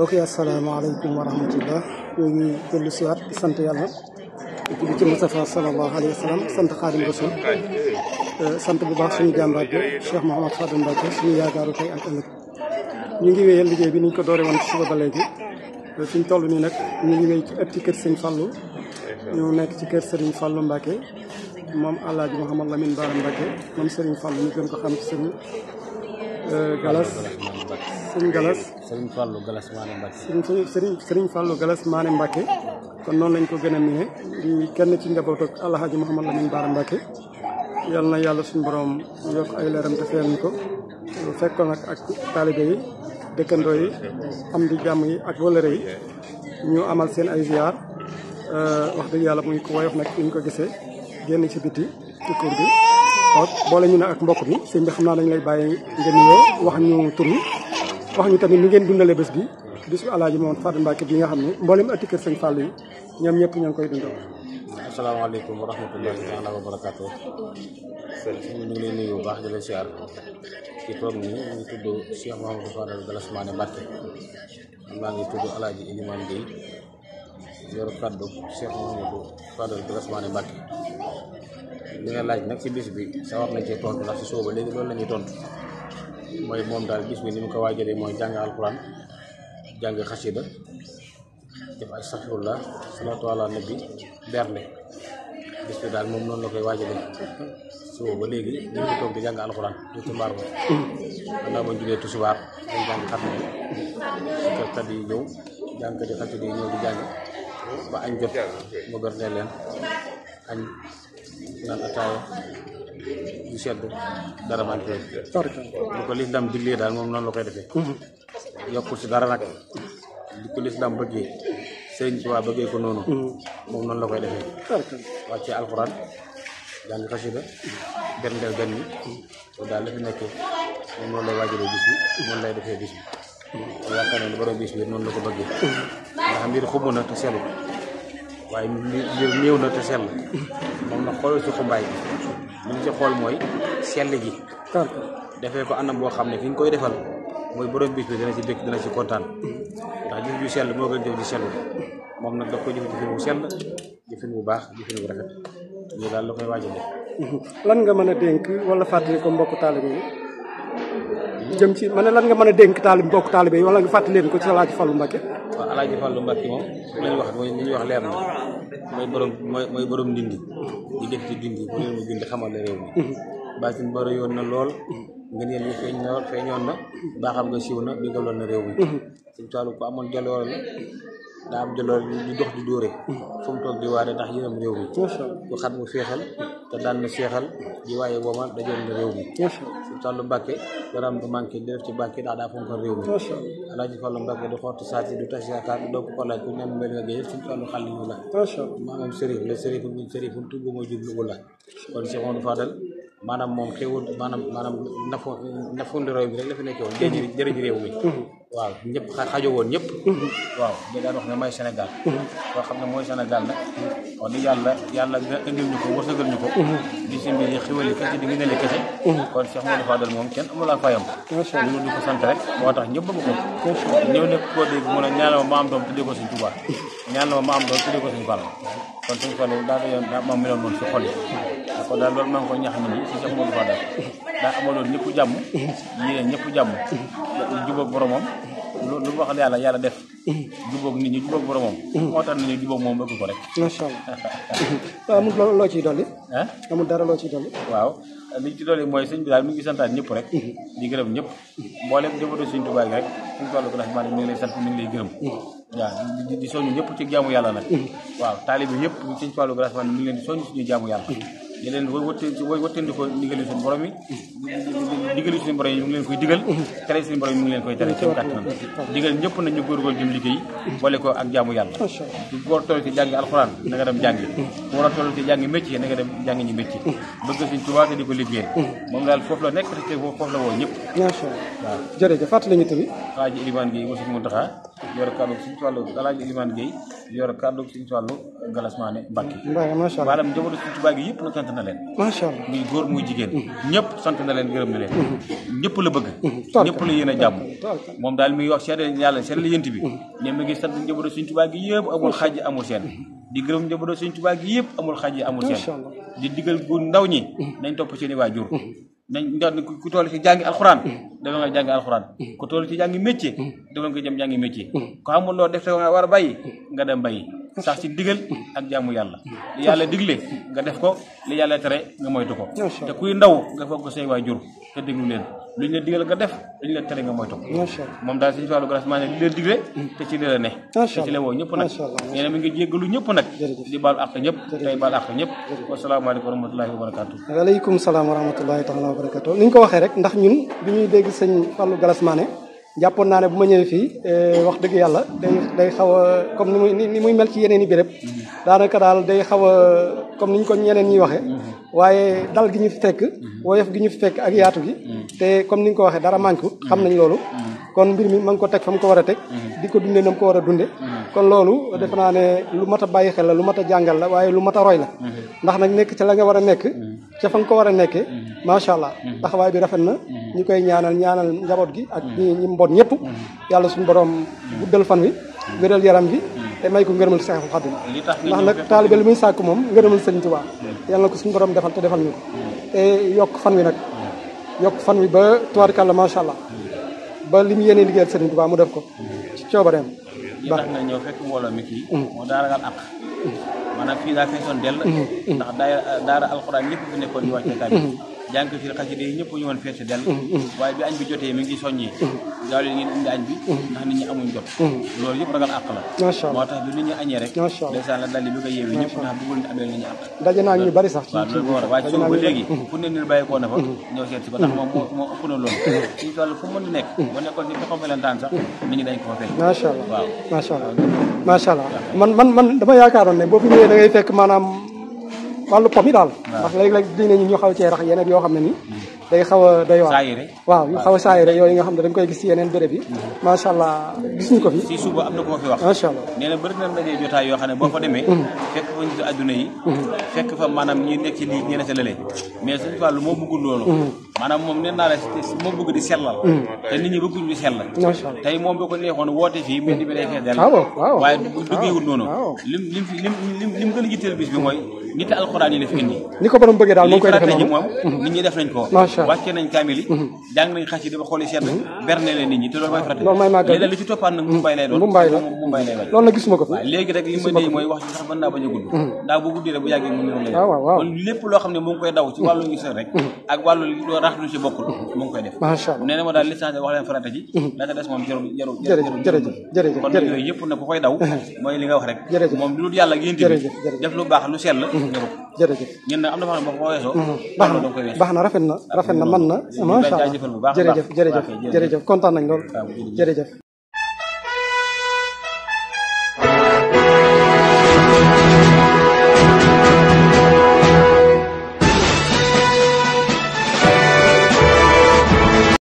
mbokk yi asalaamaaleykum wa rahmatullah ñoo ngi dellu si waat di sant yàlla di ci Mustafa sallallahu alayhi wa sallam sant Xaadim Rasul sant bu baax suñu jàmbaar bi Cheikh Mouhamad Fadel Mbacke suñu yaakaaru tey ak ëllëg ñu ngi wéyal liggéey bi ni ñu ko doore woon ci suba ba léegi fi ñu toll nii nag ñu ngi wéy ci ëtti kër Sëñ Fallou ñu nekk ci kër Serigne Fallou Mbacke moom Alaaji Mouhamad Lamine Bara Mbacke moom Serigne Fallou ñu gën ko xam ci Serigne Galas Serigne Galas Serigne Fallou Galas Mané Mbacke Serigne Fallou Galas Mané Mbacke kon noonu lañ ko gën a miine di kenn ci njabootu ak Alaaji Mouhamad Lamine Bara Mbacke yal na yàlla suñu borom yokk ay leeram te feyal ñu ko fekkoon nag ak taalibe yi dëkkandoo yi am di jàmm yi ak wëllëre yi ñu amal seen ay ziar wax dëgg yàlla muy ko woyof nag ni ñu ko gisee génn ci biti ci kur bi waaw boole ñu ne ak mbokk bi sëñ bi xam naa dañu lay bàyyi ngeen nuyoo wax ñu tur wi wax ñu tamit ni ngeen dundalee bés bi bisu Alaaji Mouhamad Fadel Mbacke bi nga xam ne mboolem atti kër Sëñ Fallou yi ñoom ñëpp ñoo ngi koy dundal. asalaamaaleykum wa rahmatullahi taala wa barakaatu. ñu ngi lay nuyu bu baax di la siyaar ci toog nii ñu ngi tudd Cheikh Mouhamadou Fadel Galas Mané Mbacke maa ngi tudd Alaaji Elimane Gueye yor kaddu Cheikh Mouhamadou Fadel Galas Mané Mbacke. li nga laaj nag ci bis bi sa wax nañ cee tontu ndax si sooba léegi loolu la ñuy tontu mooy moom daal bis bi ni mu ko waajalee mooy jàng alquran jàng xasida def ay astaghfirullah salaatu ala nabi bernde bis bi daal moom noonu la koy waajalee sooba ba léegi ñu ngi toog di jàng alquran di tumbaar ba gannaaw ba ñu jógee tusubaar dañ jàng xatma bi kat yi ñëw jàngkat yi xasida yi ñëw di jàng ba añ jot mu bernde leen añ naan ataaya du sedd dara manqué lu ko lislaam diglee daal moom noonu la koy defee yokkul si dara nag li ko lislaam bëggee Sëriñ Tuubaa bëggee ko noonu moom noonu la koy defee wàccee alxuraan jàng xasida berndeel gan ñi loolu daal la fi nekkee moom noonu lay waajalee bis bi noonu lay defee bis bi yaakaar naa ne borom bis bi noonu la ko bëggee ndax mbir xumb na te selu waaye mbir néew na te sell moom nag xoolal si xumbaay bi li ñu ci xool mooy sell gi defee ko anam boo xam ne fi ñu koy defal mooy borom bis bi dana ci bëgg dana ci kontaan ndax jëf ju sell moo gën jëf ju sell moom nag daf ko jëf jëfin bu sell jëfin bu baax jëfin bu rafet ñu daal la koy waajale lan nga mën a dénk wala fàttali ko mbokku taalibe yi jëm ci ma ne lan nga mën a dénk mbokku taalibe yi wala nga fàttali leen ko ci Alaaji Fallou Mbacke waaw Alaaji Fallou Mbacke moom li ñu wax mooy li ñuy wax leer na mooy borom ndindi di def ci dindi bu leen mu bind xamal la réew mi baatin bara yoon na lool ngeen yéen ñi feeñoon na baaxam nga siiw na bi galoon na réew mi suñu taalu ko amoon jaloore la daa am jaloore di dox di dóore fu mu toog di waare ndax yërëm réew mi ku xat mu féexal te daan na seexal di waaye booma dajoon na réew mi suñu taalu Mbacke daraam du manqué di def ci Mbacke ndax daa fonk réew mi Alaaji Fallou Mbacke du xotti saati du tas yaakaar du doog ko laaj ku ñam mel nga géej suñu taalu xal yu la maanaam sërif la sërifun min sërifun tugg mooy jublu bu la kon Cheikh Mouhamadou Fadel maanaam moom xewul maanaam nafundi réew mi rek la fi nekkee woon jëriñ réew mi waaw ñëpp xajo woon ñëpp waaw ñu daan wax ne may Sénégal koo xam ne mooy Sénégal nag wax di yàlla nga indil ñu ko wërsëgal ñu ko di si mbir yi xiwal yi kese di ngi nele kese kon Cheikh Mouhamadou Fadel moom kenn amul ak fayam ñu di ko sant rek moo tax ñëpp bëgg ko ñëw nekk koo dégg mu ne ñaanal ma am doom tuddee ko Sëñ Tuubaa ñaanal ma am doom tuddee ko Sëñ Fallu kon Sëñ Fallu daa ko yoon daa moom meloon noonu si xol yi kon daal loolu maa ngi ko ñax nit ñi si Cheikh Mouhamadou Fadel daa amaloon ñëpp jàmm yéen ñëpp jàmm jubóog boromam lu wax yàlla def jubóog nit ñi jubóog boromam moo tax nit ñi jubóog moom bëgg ko rek macha allah amul loo ciy dolli amul dara loo ciy dolli waaw li ci dolli mooy sëñ bi daal mi ngi santaat ñëpp rek di gërëm ñëpp mboolem jëfandoo Sëñ Tuubaa gi rek suñu toll ko mi ngi lay sant mi ngi lay gërëm waaw di soñu ñëpp ci jaamu yàlla nag waaw taalibe yëpp Sëñ Fallou Galas Mané mi ngi leen di soñu suñu jaamu yàlla di leen wëttandi ko ndigali suñu borom yi digali suñu borom yi mu ngi leen koy digal tere suñu borom yi mu ngi leen koy tere ci kàttanam digal ñëpp nañu góorgóorlu jëm liggéey boole ko ak jaamu yàlla ku war a toll ci jàngi alxuraan na nga dem jàngi ku war a toll ci jàngi métier na nga dem jàngi ñi métier bëgg Sëñ Tuubaa te di ko liggéey moom daal foofu la nekk te foofu la woo ñëpp macha allah waaw jërëjëf fàttali ñu tamit Alaaji Elimane Gueye Moussa Mountakha yor kàddu Sëñ Fallou Alaaji Elimane Gueye yor kàddu Sëñ Fallou Galas Mané Mbacke macha allah maanaam njabootu Sëñ Tuubaa gi yëpp la sant na leen macha allah muy góor muy jigéen ñëpp sant na leen gërëm na leen ñëpp la bëgg ñëpp la yéen a jàmm moom daal mi wax seede yàlla seede la yënt bi ne mi ngi sant njabootu Sëriñ Tuubaa gi yëpp amul xaj amul seen di gërëm njabootu Sëriñ Tuubaa gi yëpp amul xaj amul seen di digal gu ndaw ñi nañ topp seeni waajur nañ ku toll ci jàngi alxuraan dafa nga jàngi alxuraan ku toll ci jàngi métier dafa nga jëm jàngi métier ko xamul loo def te nga war a bàyyi nga dem bàyyi sax ci digal ak jaamu yàlla li yàlla digle nga def ko li yàlla tere nga moytu ko te kuy ndaw nga foog ko say waajur te déglu leen lu ñu la digal nga def lu ñu la tere nga moytu ko moom daal Sëriñ Fallou Galass Mané li leen digle te ci li la ne te ci la woo ñëpp nag nee na mi ngi jéggalu ñëpp nag di baal àq ñëpp tey baal àq ñëpp wasalaamaaleykum wa rahmatullahi wa barakatuh waaleykum salaam wa rahmatullahi taala wa barakatuh ni ñu ko waxee rek ndax ñun bi ñuy dégg Sëriñ Fallou Galass Mané jàppoon naa ne bu ma ñëwee fii wax dëgg yàlla day xaw a comme ni muy mel ci yeneen i béréb daanaka daal day xaw a comme ni ñu ko ñeneen ñuy waxee waaye dal gi ñu fi fekk woyof gi ñu fi fekk ak yaatu gi te comme ni nga ko waxee dara manqué xam nañ loolu kon mbir mi ma ngi ko teg fa mu ko war a teg di ko dundee na mu ko war a dunde kon loolu defe naa ne lu mat a bàyyi xel la lu mat a jàngal la waaye lu mat a roy la ndax nag nekk ca la nga war a nekk ca fa nga ko war a nekkee macha allah taxawaay bi rafet na ñu koy ñaanal njaboot gi ak ñi mboot ñëpp yàlla suñu borom guddal fan wi wéral yaram gi te may ko ngërëmal Seexul Xadim ndax nag taalibe li muy sàkk moom ngërëmal Sëriñ Tuubaa yàlla na ko suñu borom defal te defal ñu ko te yokk fan wi nag yokk fan wi ba tubaarkàlla macha allah ba li mu yéene liggéeyal Sëriñ Tuubaa mu def ko ci coobareem li tax nga ñëw fekk mbooloo mi kii moo daa ragal àq maanaam fii daa feesoon dell ndax daara alxuraan ñëpp fi nekkoon di wàcce kaamil jàng ci xasida yi ñëpp ñu woon fees dell waaye bi añ bi jotee mi ngi soññee gaaw leen ngeen indi añ bi ndax nit ñi amuñ jot loolu yëpp ragal àq la moo tax bi nit ñi añee rek ndeysaan la daldi bëgg a yeewi ñëpp ndax bëggul ni amee nit ñi àq daje naa ñu bari sax waaw loolu war a waaye ci ba léegi fu ne nit bàyyi koo na fa ñëw seet si ko ndax moom moo ëpp na loolu suñu toll fu mën di nekk bu nekkoon ci taxaw melentaan sax nit ñi dañ ko fa fekk macha allah waaw macha allah macha allah man dama yaakaaroon ne boo fi ñëwee da ngay fekk maanaam wàllu pom yi daal ndax léeg-léeg dina ñu xaw cee rax yeneen yoo xam ne nii day xaw a doy waar waaw yu xaw a saayire yooyu nga xam ne dañ koy gis ci yeneen béréb yi macha allah gis ñu ko fi si suba am na ko fi wax macha allah nee na bëri na dajee jotaay yoo xam ne boo fa demee fekk fa nit adduna yi fekk fa maanaam ñi nekk ci lii ñi ne sa lële mais Sëriñ Fallu moo bëggul loolu maanaam moom nee naa la moo bëgg di sellal te nit ñi bëgguñ di sell tey moom boo ko neexoon woote fii mbedd bi day fees del waaye bu duggeewul noonu lim gën a jitteel bis bi mooy nit alxuraan yi la fi indi ni ko borom bëggee daal moo koy defee noonu moom nit ñi def nañ ko wàcce nañ kaamil yi jàng nañ xasida ba xool yi sedd berne leen nit ñi te loolu mooy farata loolu may màggal léegi li ci toppaat nag Mumbaay lay doon Mumbaay la Mumbaay lay wàcc loolu nag gisuma ko fi waaw léegi rek li ma dee mooy wax ci sax mën naa bañ a gudd ndax bu guddee rek bu yàggee mu néew lay kon lépp loo xam ne mu ngi koy daw ci wàllu ngi rek ak wàllu rax lu ci bokkul mu ngi koy def macha allah nee na ma daal licence wax leen farata ji la ca des moom jarul jërëjëf kon nag yooyu yëpp nag ku koy daw mooy li nga wax rek moom lu dul yàlla ak yéen bi def lu baax lu sell jarul jërëjëf ñun nag am na fa xam ne boo ko weesoo baax na rafet na man na macha allah jërëjëf kontaan nañ lool jërëjëf